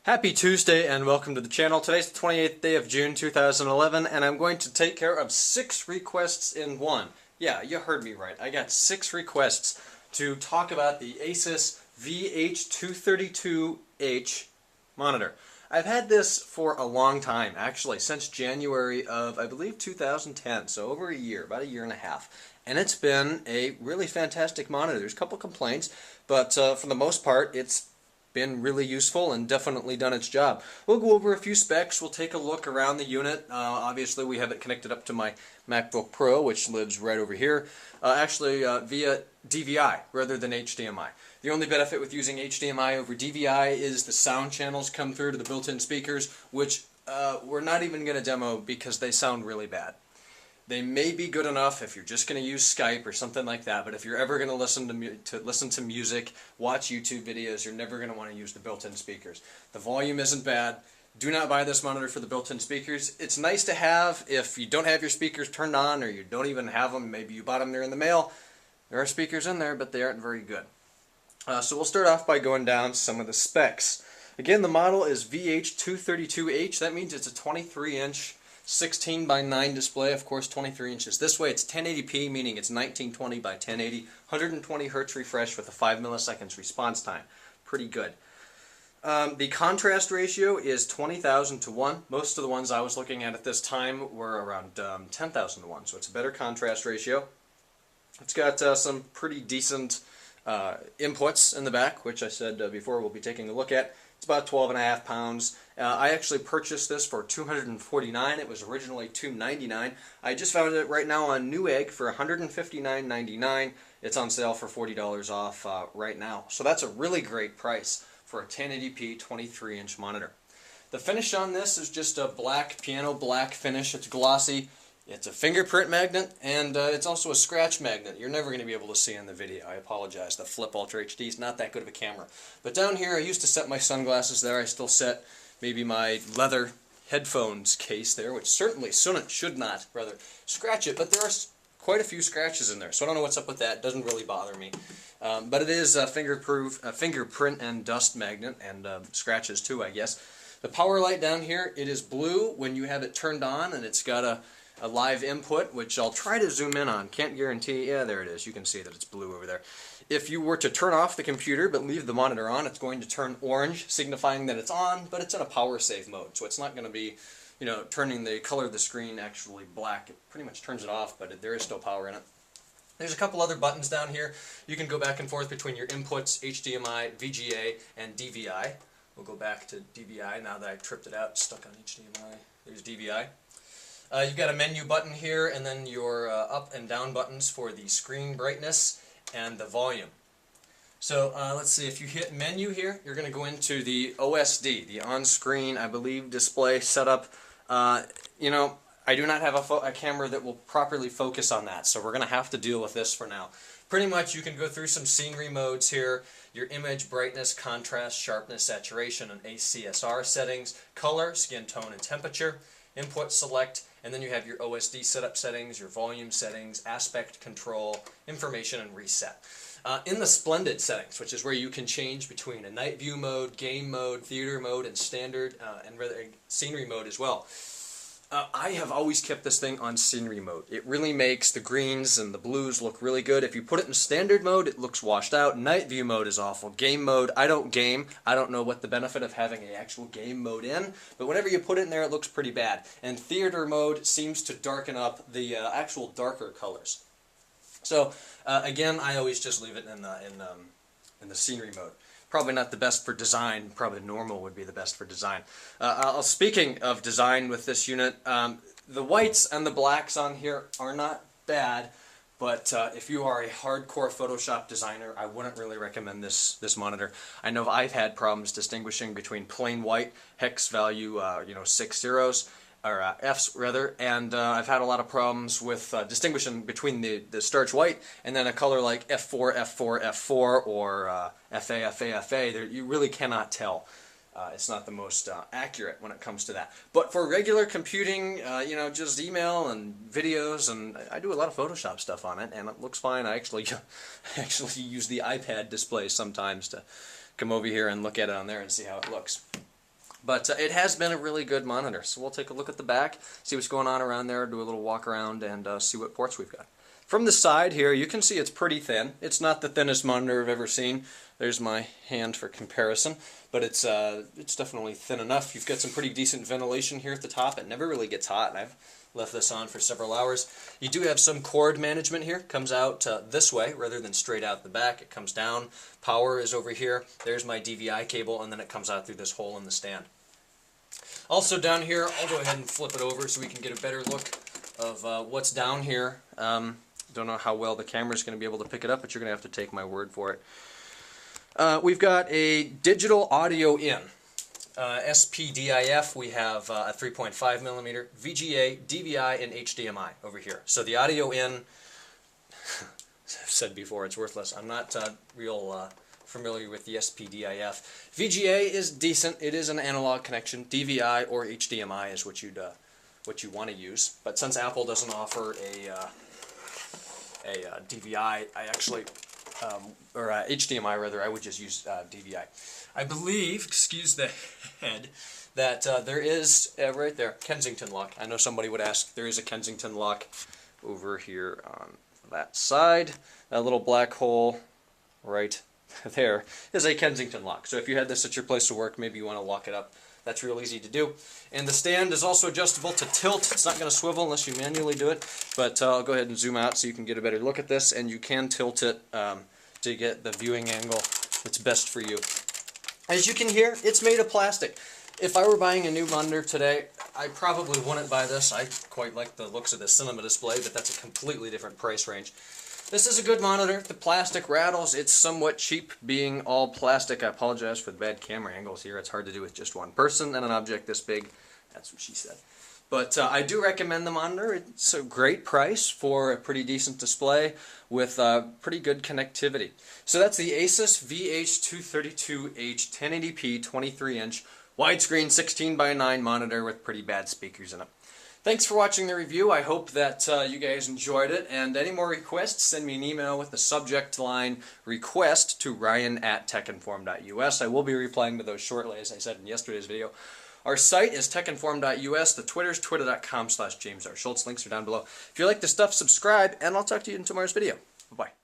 Happy Tuesday and welcome to the channel. Today's the 28th day of June 2011 and I'm going to take care of 6 requests in one. Yeah, you heard me right. I got 6 requests to talk about the Asus VH232H monitor. I've had this for a long time, actually, since January of, I believe, 2010, so over a year, about a year and a half. And it's been a really fantastic monitor. There's a couple complaints, but for the most part, it's been really useful and definitely done its job. We'll go over a few specs. We'll take a look around the unit. Obviously we have it connected up to my MacBook Pro, which lives right over here, via DVI rather than HDMI. The only benefit with using HDMI over DVI is the sound channels come through to the built-in speakers, which we're not even going to demo because they sound really bad. They may be good enough if you're just going to use Skype or something like that, but if you're ever going to listen to music, watch YouTube videos, you're never going to want to use the built-in speakers. The volume isn't bad. Do not buy this monitor for the built-in speakers. It's nice to have if you don't have your speakers turned on or you don't even have them. Maybe you bought them there in the mail. There are speakers in there, but they aren't very good. So we'll start off by going down some of the specs. Again, the model is VH232H. That means it's a 23-inch 16 by 9 display, of course 23 inches. This way it's 1080p, meaning it's 1920 by 1080, 120 Hz refresh with a 5 milliseconds response time. Pretty good. The contrast ratio is 20,000 to 1. Most of the ones I was looking at this time were around 10,000 to 1, so it's a better contrast ratio. It's got some pretty decent inputs in the back, which I said before we'll be taking a look at. It's about 12.5 pounds. I actually purchased this for $249. It was originally $299. I just found it right now on Newegg for $159.99. It's on sale for $40 off right now. So that's a really great price for a 1080p 23-inch monitor. The finish on this is just a black, piano black finish. It's glossy. It's a fingerprint magnet, and it's also a scratch magnet. You're never going to be able to see in the video. I apologize. The Flip Ultra HD is not that good of a camera. But down here, I used to set my sunglasses there. I still set maybe my leather headphones case there, which certainly should not, rather, scratch it. But there are quite a few scratches in there, so I don't know what's up with that. It doesn't really bother me. But it is a fingerprint and dust magnet, and scratches too, I guess. The power light down here, it is blue when you have it turned on, and it's got a live input, which I'll try to zoom in on. Can't guarantee. Yeah, there it is. You can see that it's blue over there. If you were to turn off the computer but leave the monitor on, it's going to turn orange, signifying that it's on, but it's in a power save mode, so it's not going to be, you know, turning the color of the screen actually black. It pretty much turns it off, but there is still power in it. There's a couple other buttons down here. You can go back and forth between your inputs, HDMI, VGA, and DVI. We'll go back to DVI now that I've tripped it out, stuck on HDMI. There's DVI. You've got a menu button here, and then your up and down buttons for the screen brightness and the volume. So let's see, if you hit menu here, you're going to go into the OSD, the on-screen, I believe, display setup. You know, I do not have a camera that will properly focus on that, so we're going to have to deal with this for now. Pretty much you can go through some scenery modes here, your image brightness, contrast, sharpness, saturation, and ACSR settings, color, skin tone, and temperature, input select, and then you have your OSD setup settings, your volume settings, aspect control, information, and reset. In the Splendid settings, which is where you can change between a night view mode, game mode, theater mode, and standard, and scenery mode as well. I have always kept this thing on scenery mode. It really makes the greens and the blues look really good. If you put it in standard mode, it looks washed out. Night view mode is awful. Game mode, I don't game. I don't know what the benefit of having an actual game mode in, but whenever you put it in there, it looks pretty bad. And theater mode seems to darken up the actual darker colors. So again, I always just leave it in the scenery mode. Probably not the best for design. Probably normal would be the best for design. Speaking of design with this unit, the whites and the blacks on here are not bad, but if you are a hardcore Photoshop designer, I wouldn't really recommend this monitor. I know I've had problems distinguishing between plain white, hex value, 6 zeros, or Fs rather, and I've had a lot of problems with distinguishing between the starch white and then a color like F4, F4, F4, or FA, FA, FA. You really cannot tell. It's not the most accurate when it comes to that. But for regular computing, just email and videos, and I do a lot of Photoshop stuff on it, and it looks fine. I actually use the iPad display sometimes to come over here and look at it on there and see how it looks. But it has been a really good monitor. So we'll take a look at the back, see what's going on around there, do a little walk around, and see what ports we've got. From the side here, you can see it's pretty thin. It's not the thinnest monitor I've ever seen. There's my hand for comparison, but it's definitely thin enough. You've got some pretty decent ventilation here at the top. It never really gets hot, and I've left this on for several hours. You do have some cord management here. It comes out this way rather than straight out the back. It comes down. Power is over here. There's my DVI cable, and then it comes out through this hole in the stand. Also down here, I'll go ahead and flip it over so we can get a better look of what's down here. Don't know how well the camera's going to be able to pick it up, but you're going to have to take my word for it. We've got a digital audio in. SPDIF, we have a 3.5 millimeter, VGA, DVI, and HDMI over here. So the audio in, as I've said before, it's worthless. I'm not real familiar with the SPDIF. VGA is decent. It is an analog connection. DVI or HDMI is what you want to use. But since Apple doesn't offer a DVI, I actually, or HDMI rather, I would just use DVI. I believe, excuse the head, that there is, right there, Kensington Lock. I know somebody would ask, there is a Kensington Lock over here on that side. That little black hole right there is a Kensington Lock. So if you had this at your place of work, maybe you want to lock it up. That's real easy to do. And the stand is also adjustable to tilt. It's not going to swivel unless you manually do it. But I'll go ahead and zoom out so you can get a better look at this. And you can tilt it to get the viewing angle that's best for you. As you can hear, it's made of plastic. If I were buying a new monitor today, I probably wouldn't buy this. I quite like the looks of the cinema display, but that's a completely different price range. This is a good monitor. The plastic rattles. It's somewhat cheap being all plastic. I apologize for the bad camera angles here. It's hard to do with just one person and an object this big. That's what she said. But I do recommend the monitor. It's a great price for a pretty decent display with pretty good connectivity. So that's the Asus VH232H 1080p 23-inch widescreen 16:9 monitor with pretty bad speakers in it. Thanks for watching the review. I hope that you guys enjoyed it. And any more requests, send me an email with the subject line request to ryan@techinform.us. I will be replying to those shortly, as I said in yesterday's video. Our site is techinform.us. The Twitter's twitter.com/JamesRSchultz. Links are down below. If you like the stuff, subscribe, and I'll talk to you in tomorrow's video. Bye-bye.